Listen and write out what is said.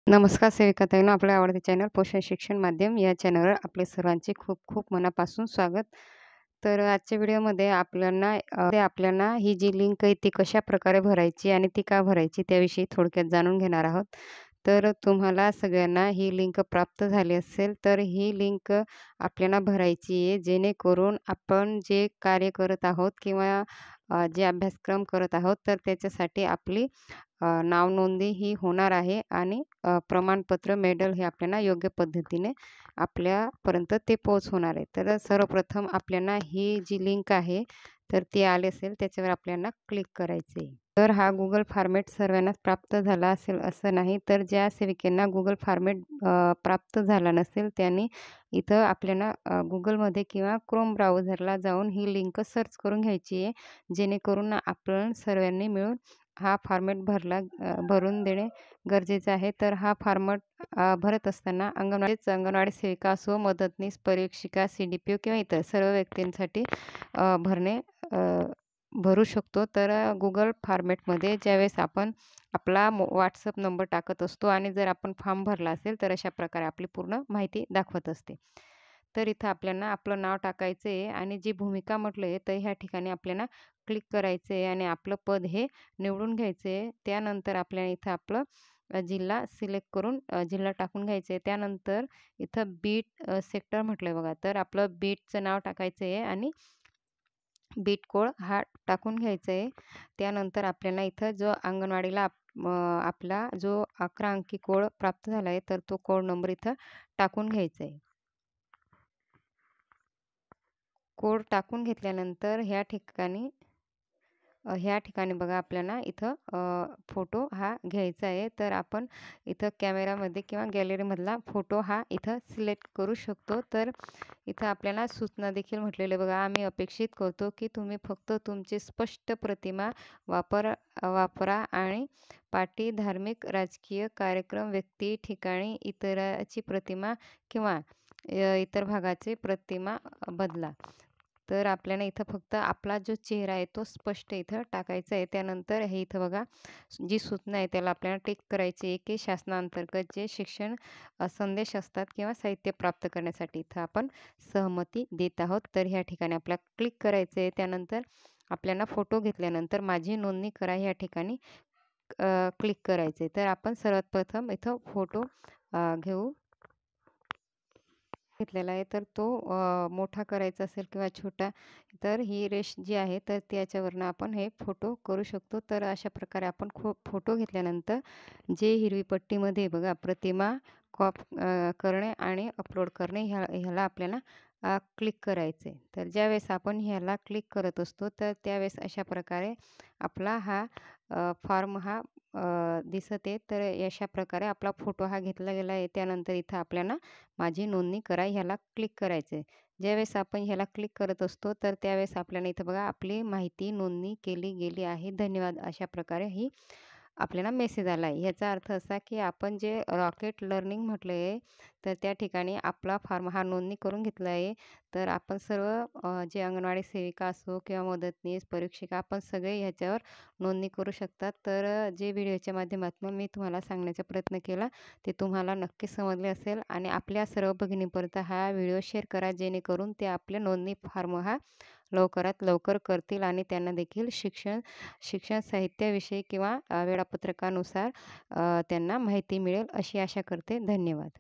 नमस्कार सेविकाताईंनो, आपल्या आवडते चॅनल पोषण शिक्षण माध्यम या चॅनलवर आपले सर्वांचे खूप खूप मनापासून स्वागत. तर आजच्या व्हिडिओमध्ये आपल्याला ही जी लिंक आहे ती कशाप्रकारे भरायची आणि ती का भरायची त्याविषयी थोडक्यात जाणून घेणार आहोत. तर तुम्हाला सगळ्यांना ही लिंक प्राप्त झाली असेल, तर ही लिंक आपल्याला भरायची आहे, जेणेकरून आपण जे कार्य करत आहोत किंवा जे अभ्यासक्रम करत आहोत, तर त्याच्यासाठी आपली नाव नोंदणी ही होणार आहे आणि प्रमाणपत्र, मेडल हे आपल्याला योग्य पद्धतीने आपल्यापर्यंत ते पोहोचवणार आहे. तर सर्वप्रथम आपल्याला ही जी लिंक आहे, तर ती आली असेल त्याच्यावर आपल्याला क्लिक करायचं आहे. तर हा Google फॉर्मॅट सर्वांनाच प्राप्त झाला असेल असं नाही. तर ज्या सेविकांना Google फॉर्मॅट प्राप्त झाला नसेल त्यांनी इथं आपल्याला Googleमध्ये किंवा Chrome ब्राउझरला जाऊन ही लिंक सर्च करून घ्यायची आहे. जेणेकरून आपण सर्वांनी मिळून हा फॉर्मॅट भरून देणे गरजेचं आहे. तर हा फॉर्मॅट भरत असताना अंगणवाडी सेविका असो, मदतनीस, पर्यवेक्षिका, CDPO किंवा इतर सर्व व्यक्तींसाठी भरणे भरू शकतो. तर Google फॉर्मॅटमध्ये ज्यावेळेस आपण आपला WhatsApp नंबर टाकत असतो आणि जर आपण फॉर्म भरला असेल, तर अशा प्रकारे आपली पूर्ण माहिती दाखवत असते. तर इथं आपल्याला आपलं नाव टाकायचं आहे आणि जी भूमिका म्हटलं आहे, तर ह्या ठिकाणी आपल्याला क्लिक करायचं आहे आणि आपलं पद हे निवडून घ्यायचं आहे. त्यानंतर आपल्याला इथं आपलं जिल्हा सिलेक्ट करून जिल्हा टाकून घ्यायचं आहे. त्यानंतर इथं बीट सेक्टर म्हटलं आहे बघा, तर आपलं बीटचं नाव टाकायचं आहे आणि बीट कोड हा टाकून घ्यायचा आहे. त्यानंतर आपल्याला इथं जो अंगणवाडीला आपला जो 11 अंकी कोड प्राप्त झाला आहे, तर तो कोड नंबर इथं टाकून घ्यायचा आहे. कोड टाकून घेतल्यानंतर ह्या ठिकाणी बघा आपल्याला इथं फोटो हा घ्यायचा आहे. तर आपण इथं कॅमेरामध्ये किंवा गॅलरीमधला फोटो हा इथं सिलेक्ट करू शकतो. तर इथं आपल्याला सूचना देखील म्हटलेलं बघा, आम्ही अपेक्षित करतो की तुम्ही फक्त तुमची स्पष्ट प्रतिमा वापरा आणि पाटी, धार्मिक, राजकीय कार्यक्रम, व्यक्ती, ठिकाणी, इतराची प्रतिमा किंवा इतर भागाची प्रतिमा बदला. तर आपल्याला इथं फक्त आपला जो चेहरा आहे तो स्पष्ट इथं टाकायचा आहे. त्यानंतर हे इथं बघा जी सूचना आहे त्याला आपल्याला टिक करायची आहे की शासनांतर्गत जे शिक्षण संदेश असतात किंवा साहित्य प्राप्त करण्यासाठी इथं आपण सहमती देत आहोत. तर ह्या ठिकाणी आपल्याला क्लिक करायचं आहे. त्यानंतर आपल्याला फोटो घेतल्यानंतर माझी नोंदणी करा ह्या ठिकाणी क्लिक करायचं आहे. तर आपण सर्वात प्रथम इथं फोटो घेतलेला आहे. तर तो मोठा करायचा असेल किंवा छोटा, तर ही रेष जी आहे तर त्याच्यावरनं आपण हे फोटो करू शकतो. तर अशा प्रकारे आपण फोटो घेतल्यानंतर जे हिरवी पट्टीमध्ये बघा प्रतिमा करणे आणि अपलोड करणे ह्याला आपल्याला क्लिक करायचं आहे. तर ज्यावेळेस आपण ह्याला क्लिक करत असतो तर त्यावेळेस अशा प्रकारे आपला हा फॉर्म हा दिसत आहे. तर अशा प्रकारे आपला फोटो हा घेतला गेला आहे. त्यानंतर इथं आपल्याला माझी नोंदणी करा ह्याला क्लिक करायचं आहे. ज्यावेळेस आपण ह्याला क्लिक करत असतो तर त्यावेळेस आपल्याला इथं बघा आपली माहिती नोंदणी केली गेली आहे. धन्यवाद. अशा प्रकारे ही आपल्याला मेसेज आला आहे. ह्याचा अर्थ असा की आपण जे रॉकेट लर्निंग म्हटलं आहे, तर त्या ठिकाणी आपला फॉर्म हा नोंदणी करून घेतला आहे. तर आपण सर्व जे अंगणवाडी सेविका असो किंवा मदतनीस, परीक्षिका आपण सगळे ह्याच्यावर नोंदणी करू शकतात. तर जे व्हिडिओच्या माध्यमातून मी तुम्हाला सांगण्याचा प्रयत्न केला, ते तुम्हाला नक्की समजले असेल आणि आपल्या सर्व भगिनींपर्यंत हा व्हिडिओ शेअर करा, जेणेकरून ते आपले नोंदणी फॉर्म हा लवकरात लवकर करतील आणि त्यांना देखील शिक्षण साहित्याविषयी किंवा वेळापत्रकानुसार त्यांना माहिती मिळेल अशी आशा करते. धन्यवाद.